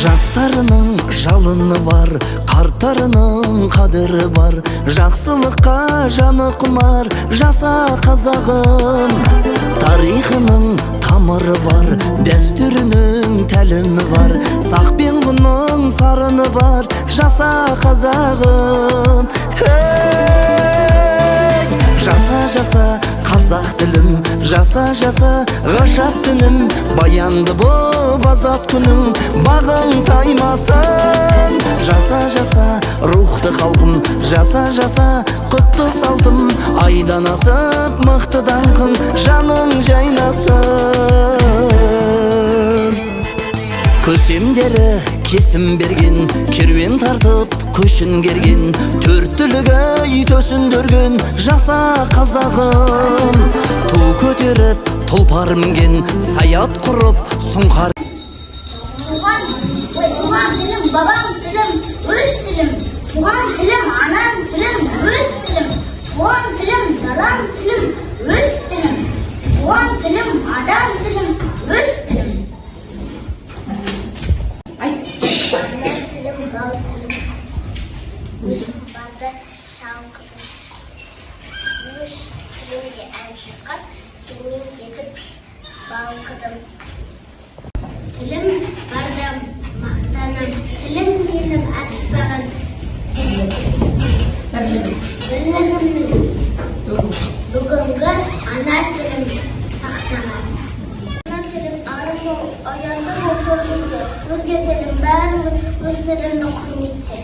Жастарының жалыны бар, қарттарының қадірі бар. Жақсылыққа жаны құмар, жаса қазағым. Тарихының тамыры бар, дәстүрінің тәлімі бар. Сақ пен құның сарыны бар, жаса қазағым. Жаса қазақ тілім, жаса ғажап түнім. Баянды боп азат күнім, бағың таймасын. Жаса рухты халқым, жаса құтты салтым. Айдан асып мықты даңқым, жаның жайнасын. Көсемдері кесім берген, керуен тартып көшін керген. Төрттілігі төсіндірген, жаса қазағым. Ту көтеріп тұлпар мінген, саят құрып сұңқар. Туған тілім, бабам тілім, өз тілім. Туған тілім, анам тілім, өз тілім. Туған тілім, далам тілім, өз тілім. Туған тілім, адам тілім, өз тілім. Bağdat şalkıdım, gümüş tilimge en şıkkat, kimin yetip balkıdım. Tilim bardam maqtanım, tilim benim asbağım. Birligimning bugungi ana tilim saqtaman. Ana tilim arimo oyanda o'tirguncha, o'zga tilim bari o'z tilimni qurguncha.